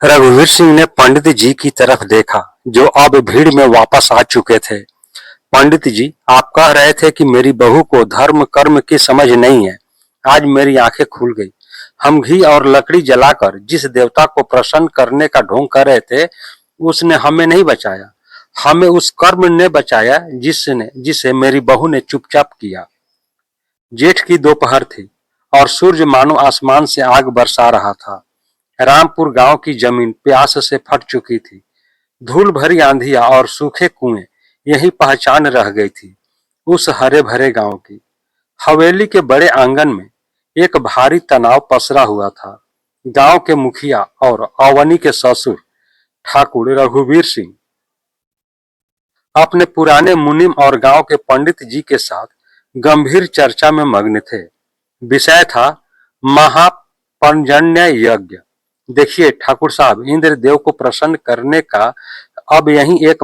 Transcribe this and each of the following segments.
रघुवीर सिंह ने पंडित जी की तरफ देखा, जो अब भीड़ में वापस आ चुके थे। पंडित जी, आप कह रहे थे कि मेरी बहू को धर्म कर्म की समझ नहीं है। आज मेरी आंखें खुल गई। हम घी और लकड़ी जलाकर जिस देवता को प्रसन्न करने का ढोंग कर रहे थे, उसने हमें नहीं बचाया। हमें उस कर्म ने बचाया जिसने जिसे मेरी बहू ने चुपचाप किया। जेठ की दोपहर थी और सूर्य मानो आसमान से आग बरसा रहा था। रामपुर गांव की जमीन प्यास से फट चुकी थी। धूल भरी आंधियां और सूखे कुएं यही पहचान रह गई थी उस हरे भरे गांव की। हवेली के बड़े आंगन में एक भारी तनाव पसरा हुआ था। गांव के मुखिया और अवनी के ससुर ठाकुर रघुवीर सिंह अपने पुराने मुनीम और गांव के पंडित जी के साथ गंभीर चर्चा में मग्न थे। विषय था महापंजन्य यज्ञ। देखिए ठाकुर साहब, इंद्र देव को प्रसन्न करने का अब यही एक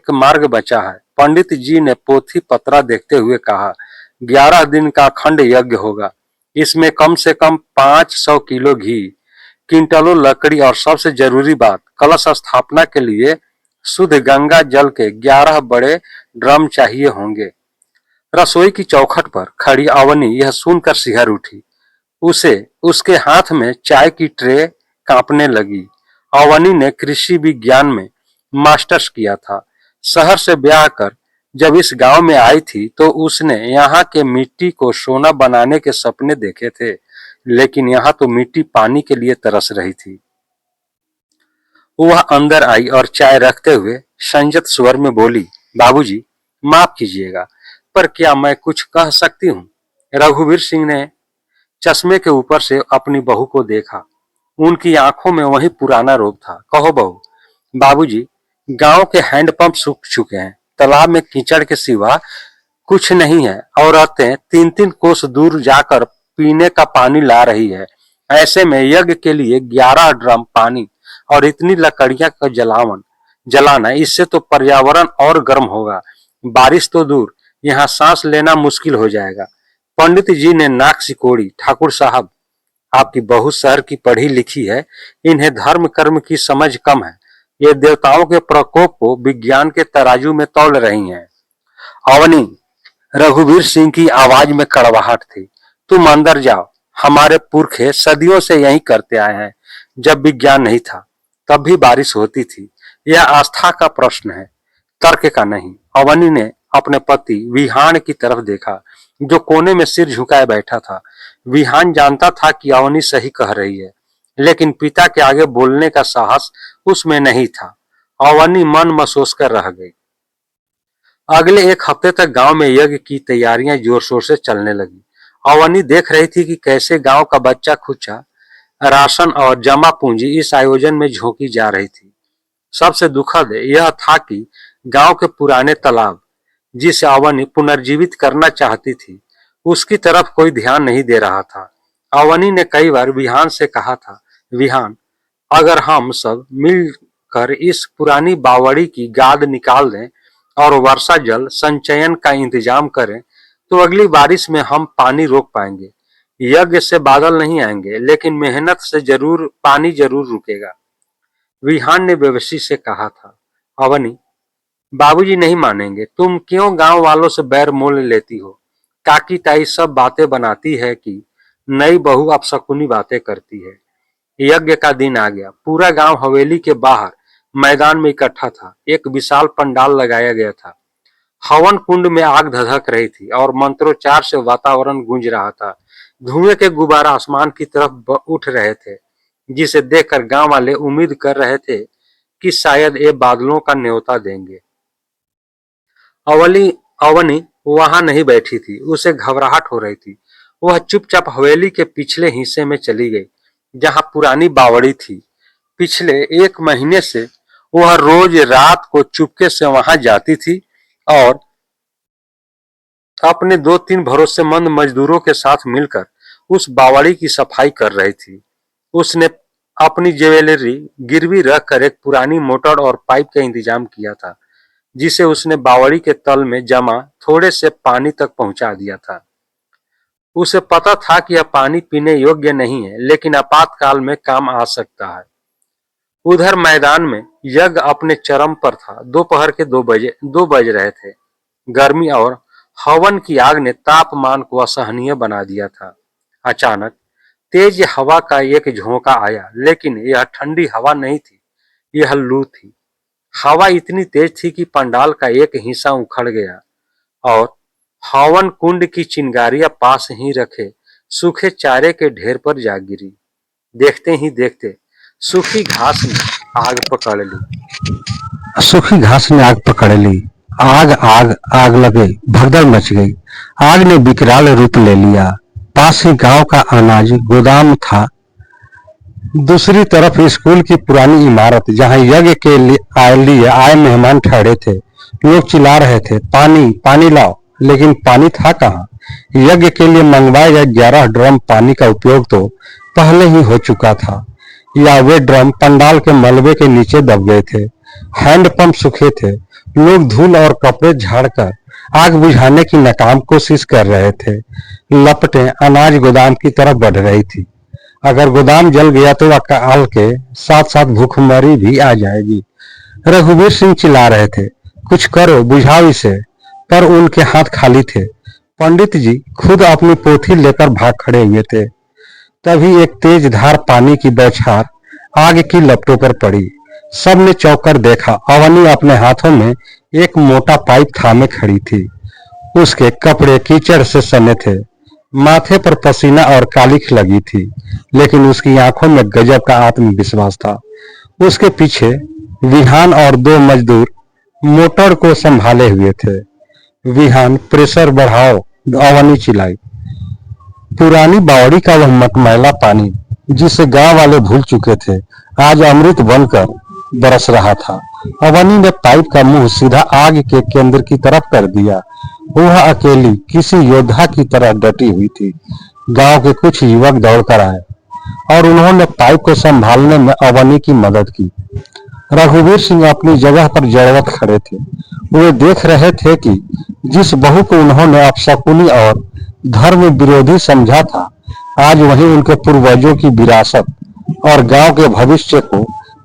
मार्ग बचा है। पंडित जी ने पोथी पत्रा देखते हुए कहा, 11 दिन का अखंड यज्ञ होगा। इसमें कम से कम 500 किलो घी, क्विंटलों लकड़ी और सबसे जरूरी बात, कलश स्थापना के लिए शुद्ध गंगा जल के 11 बड़े ड्रम चाहिए होंगे। रसोई की चौखट पर खड़ी अवनी यह सुनकर सिहर उठी। उसे उसके हाथ में चाय की ट्रे कांपने लगी। अवनी ने कृषि विज्ञान में मास्टर्स किया था। शहर से ब्याह कर जब इस गांव में आई थी तो उसने यहाँ के मिट्टी को सोना बनाने के सपने देखे थे, लेकिन यहाँ तो मिट्टी पानी के लिए तरस रही थी। वह अंदर आई और चाय रखते हुए संयत स्वर में बोली, बाबूजी, माफ कीजिएगा, पर क्या मैं कुछ कह सकती हूँ? रघुवीर सिंह ने चश्मे के ऊपर से अपनी बहू को देखा। उनकी आंखों में वही पुराना रोग था। कहो बहू। बाबूजी, गांव के हैंडपंप सूख चुके हैं। तालाब में कीचड़ के सिवा कुछ नहीं है। औरतें 3-3 कोस दूर जाकर पीने का पानी ला रही है। ऐसे में यज्ञ के लिए 11 ड्रम पानी और इतनी लकड़ियां का जलाना, इससे तो पर्यावरण और गर्म होगा। बारिश तो दूर, यहाँ सांस लेना मुश्किल हो जाएगा। पंडित जी ने नाक सिकोड़ी। ठाकुर साहब, आपकी बहू शहर की पढ़ी लिखी है, इन्हें धर्म कर्म की समझ कम है। ये देवताओं के प्रकोप को विज्ञान के तराजू में तौल रही हैं। अवनी, रघुवीर सिंह की आवाज में कड़वाहट थी। तुम अंदर जाओ। हमारे पुरखे सदियों से यही करते आए हैं। जब विज्ञान नहीं था तब भी बारिश होती थी। यह आस्था का प्रश्न है, तर्क का नहीं। अवनी ने अपने पति विहान की तरफ देखा, जो कोने में सिर झुकाए बैठा था। विहान जानता था कि अवनी सही कह रही है, लेकिन पिता के आगे बोलने का साहस उसमें नहीं था। अवनी मन महसूस कर रह गई। अगले 1 हफ्ते तक गांव में यज्ञ की तैयारियां जोर शोर से चलने लगी। अवनी देख रही थी कि कैसे गांव का बच्चा खुच्चा राशन और जमा पूंजी इस आयोजन में झोंकी जा रही थी। सबसे दुखद यह था कि गांव के पुराने तालाब, जिसे अवनी पुनर्जीवित करना चाहती थी, उसकी तरफ कोई ध्यान नहीं दे रहा था। अवनी ने कई बार विहान से कहा था, विहान, अगर हम सब मिलकर इस पुरानी बावड़ी की गाद निकाल दें और वर्षा जल संचयन का इंतजाम करें, तो अगली बारिश में हम पानी रोक पाएंगे। यज्ञ से बादल नहीं आएंगे, लेकिन मेहनत से पानी जरूर रुकेगा। विहान ने बेबसी से कहा था, अवनी, बाबूजी नहीं मानेंगे। तुम क्यों गांव वालों से बैर मोल लेती हो? काकी ताई सब बातें बनाती है कि नई बहू अपशकुनी बातें करती है। यज्ञ का दिन आ गया। पूरा गांव हवेली के बाहर मैदान में इकट्ठा था। एक विशाल पंडाल लगाया गया था। हवन कुंड में आग धधक रही थी और मंत्रोच्चार से वातावरण गूंज रहा था। धुएं के गुब्बारा आसमान की तरफ उठ रहे थे, जिसे देखकर गांव वाले उम्मीद कर रहे थे कि शायद ये बादलों का न्योता देंगे। अवली अवनी वहां नहीं बैठी थी। उसे घबराहट हो रही थी। वह चुपचाप हवेली के पिछले हिस्से में चली गई, जहां पुरानी बावड़ी थी। पिछले 1 महीने से वह रोज रात को चुपके से वहां जाती थी और अपने 2-3 भरोसेमंद मजदूरों के साथ मिलकर उस बावड़ी की सफाई कर रही थी। उसने अपनी ज्वेलरी गिरवी रखकर एक पुरानी मोटर और पाइप का इंतजाम किया था, जिसे उसने बावड़ी के तल में जमा थोड़े से पानी तक पहुंचा दिया था। उसे पता था कि यह पानी पीने योग्य नहीं है, लेकिन आपातकाल में काम आ सकता है। उधर मैदान में यज्ञ अपने चरम पर था। दोपहर के 2 बज रहे थे। गर्मी और हवन की आग ने तापमान को असहनीय बना दिया था। अचानक तेज हवा का एक झोंका आया, लेकिन यह ठंडी हवा नहीं थी, यह लू थी। हवा इतनी तेज थी कि पंडाल का एक हिस्सा उखड़ गया और हवन कुंड की चिंगारियां पास ही रखे सूखे चारे के ढेर पर जा गिरी। देखते ही देखते सूखी घास ने आग पकड़ ली। सूखी घास ने आग पकड़ ली। आग आग आग लगे, भगदड़ मच गई। आग ने विकराल रूप ले लिया। पास ही गांव का अनाज गोदाम था। दूसरी तरफ स्कूल की पुरानी इमारत, जहां यज्ञ के लिए आए मेहमान ठहरे थे। लोग चिल्ला रहे थे, पानी पानी लाओ, लेकिन पानी था कहाँ? यज्ञ के लिए मंगवाए गए 11 ड्रम पानी का उपयोग तो पहले ही हो चुका था, या वे ड्रम पंडाल के मलबे के नीचे दब गए थे। हैंडपंप सूखे थे। लोग धूल और कपड़े झाड़कर आग बुझाने की नाकाम कोशिश कर रहे थे। लपटें अनाज गोदाम की तरफ बढ़ रही थी। अगर गोदाम जल गया तो अकाल के साथ साथ भूखमरी भी आ जाएगी। रघुवीर सिंह चिल्ला रहे थे, कुछ करो, बुझाओ इसे, पर उनके हाथ खाली थे। पंडित जी खुद अपनी पोथी लेकर भाग खड़े हुए थे। तभी एक तेज धार पानी की बौछार आग की लपटों पर पड़ी। सबने चौंक कर देखा। अवनी अपने हाथों में एक मोटा पाइप थामे खड़ी थी। उसके कपड़े कीचड़ से सने थे। माथे पर पसीना और कालिख लगी थी, लेकिन उसकी आंखों में गजब का आत्मविश्वास था। उसके पीछे विहान और 2 मजदूर मोटर को संभाले हुए थे। विहान, प्रेशर बढ़ाओ, अवनी चिल्लाई। पुरानी बावड़ी का वह मटमैला पानी, जिसे गांव वाले भूल चुके थे, आज अमृत बनकर बरस रहा था। अवनी ने पाइप का मुंह सीधा आग के केंद्र की तरफ कर दिया। वह अकेली किसी योद्धा की तरह डटी हुई थी। गांव के कुछ युवक दौड़कर आए और उन्होंने पाइप को संभालने में अवनी की मदद की। रघुवीर सिंह अपनी जगह पर जड़वत खड़े थे। वे देख रहे थे कि जिस बहू को उन्होंने अपशकुनी और धर्म विरोधी समझा था, आज वही उनके पूर्वजों की विरासत और गांव के भविष्य को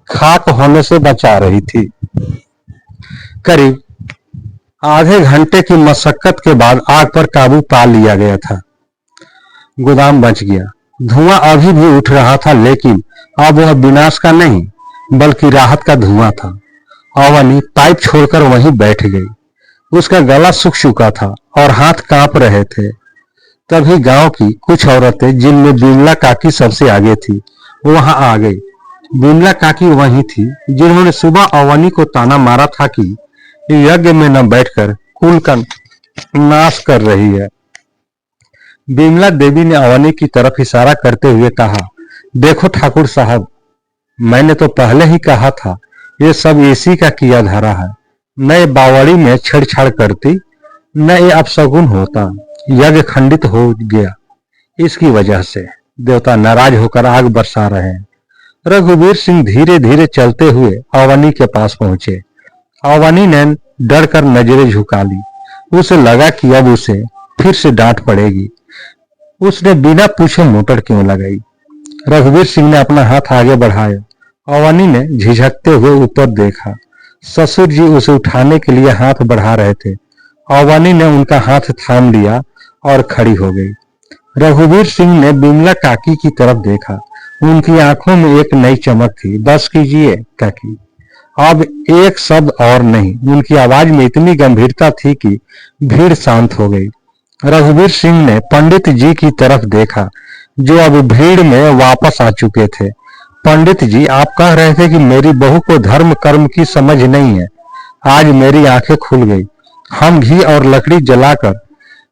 खाक होने से बचा रही थी। करीब आधे घंटे की मशक्कत के बाद आग पर काबू पा लिया गया था। गोदाम बच गया। धुआं अभी भी उठ रहा था, लेकिन अब वह विनाश का नहीं, बल्कि राहत का धुआं था। अवनी पाइप छोड़कर वहीं बैठ गई। उसका गला सूख चुका था और हाथ कांप रहे थे। तभी गांव की कुछ औरतें, जिनमें बिमला काकी सबसे आगे थी, वहां आ गई। बिमला काकी वही थी जिन्होंने सुबह अवनी को ताना मारा था कि यज्ञ में न बैठकर कुल का नाश कर रही है। बिमला देवी ने अवनी की तरफ इशारा करते हुए कहा, देखो ठाकुर साहब, मैंने तो पहले ही कहा था, ये सब इसी का किया धरा है। न ये बावड़ी में छेड़छाड़ करती, न ये अपशगुन होता। यज्ञ खंडित हो गया। इसकी वजह से देवता नाराज होकर आग बरसा रहे हैं। रघुवीर सिंह धीरे धीरे चलते हुए अवनी के पास पहुंचे। अवनी ने डरकर नजरें झुका ली। उसे लगा कि अब उसे फिर से डांट पड़ेगी। उसने बिना पूछे मोटर क्यों लगाई। रघुवीर सिंह ने अपना हाथ आगे बढ़ाया। अवनी ने झिझकते हुए ऊपर देखा। ससुर जी उसे उठाने के लिए हाथ बढ़ा रहे थे। अवनी ने उनका हाथ थाम लिया और खड़ी हो गई। रघुवीर सिंह ने बिमला काकी की तरफ देखा। उनकी आंखों में एक नई चमक थी। बस कीजिए काकी। अब एक शब्द और नहीं। उनकी आवाज में इतनी गंभीरता थी कि भीड़ शांत हो गई। रघुवीर सिंह ने पंडित जी की तरफ देखा, जो अब भीड़ में वापस आ चुके थे। पंडित जी, आप कह रहे थे कि मेरी बहू को धर्म कर्म की समझ नहीं है। आज मेरी आंखें खुल गई। हम घी और लकड़ी जलाकर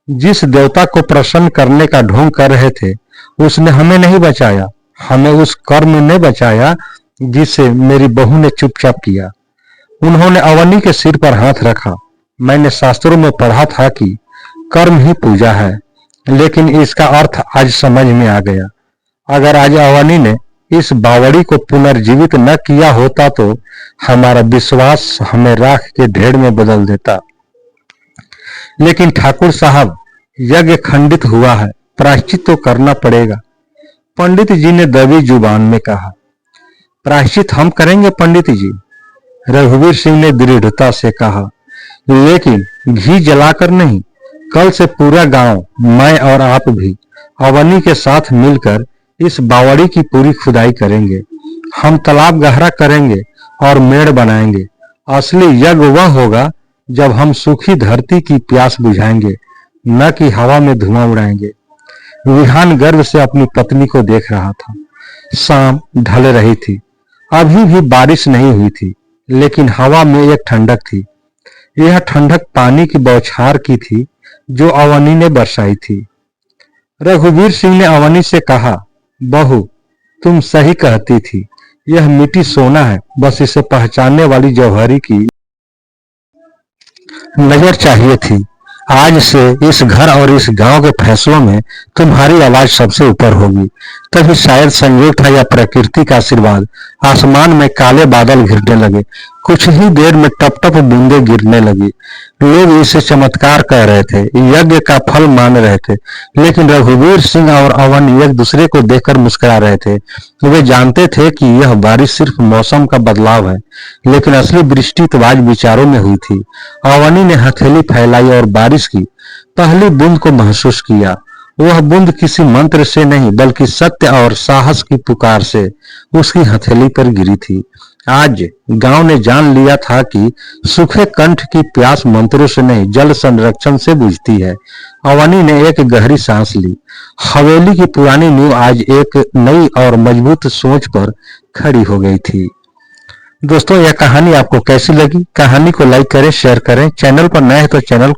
जिस देवता को प्रसन्न करने का ढोंग कर रहे थे, उसने हमें नहीं बचाया। हमें उस कर्म ने बचाया जिसे मेरी बहू ने चुपचाप किया। उन्होंने अवनी के सिर पर हाथ रखा। मैंने शास्त्रों में पढ़ा था कि कर्म ही पूजा है, लेकिन इसका अर्थ आज समझ में आ गया। अगर आज अवनी ने इस बावड़ी को पुनर्जीवित न किया होता तो हमारा विश्वास हमें राख के ढेर में बदल देता। लेकिन ठाकुर साहब, यज्ञ खंडित हुआ है, प्रायश्चित तो करना पड़ेगा। पंडित जी ने दबी जुबान में कहा। प्रायश्चित हम करेंगे पंडित जी, रघुवीर सिंह ने दृढ़ता से कहा। लेकिन घी जलाकर नहीं, कल से पूरा गांव, मैं और आप भी अवनी के साथ मिलकर इस बावड़ी की पूरी खुदाई करेंगे। हम तालाब गहरा करेंगे और मेड़ बनाएंगे। असली यज्ञ वह होगा जब हम सूखी धरती की प्यास बुझाएंगे, न कि हवा में धुआं उड़ाएंगे। विहान गर्व से अपनी पत्नी को देख रहा था। शाम ढल रही थी। अभी भी बारिश नहीं हुई थी, लेकिन हवा में एक ठंडक थी। यह ठंडक पानी की बौछार की थी जो अवनी ने बरसाई थी। रघुवीर सिंह ने अवनी से कहा, बहू, तुम सही कहती थी। यह मिट्टी सोना है, बस इसे पहचानने वाली जौहरी की नजर चाहिए थी। आज से इस घर और इस गांव के फैसलों में तुम्हारी आवाज सबसे ऊपर होगी। तभी शायद संयोग था या प्रकृति का आशीर्वाद, आसमान में काले बादल घिरने लगे। कुछ ही देर में टप टप बूंदें गिरने लगी। लोग इसे चमत्कार कह रहे थे, यज्ञ का फल मान रहे थे, लेकिन रघुवीर सिंह और अवन एक दूसरे को देखकर मुस्कुरा रहे थे। वे जानते थे कि यह बारिश सिर्फ मौसम का बदलाव है, लेकिन असली वृष्टि तो आज विचारों में हुई थी। अवनी ने हथेली फैलाई और बारिश की पहली बूंद को महसूस किया। वह बूंद किसी मंत्र से नहीं, बल्कि सत्य और साहस की पुकार से उसकी हथेली पर गिरी थी। आज गांव ने जान लिया था कि सूखे कंठ की प्यास मंत्रों से नहीं, जल संरक्षण से बुझती है। अवनी ने एक गहरी सांस ली। हवेली की पुरानी नींव आज एक नई और मजबूत सोच पर खड़ी हो गई थी। दोस्तों, यह कहानी आपको कैसी लगी? कहानी को लाइक करें, शेयर करें। चैनल पर नए हैं तो चैनल को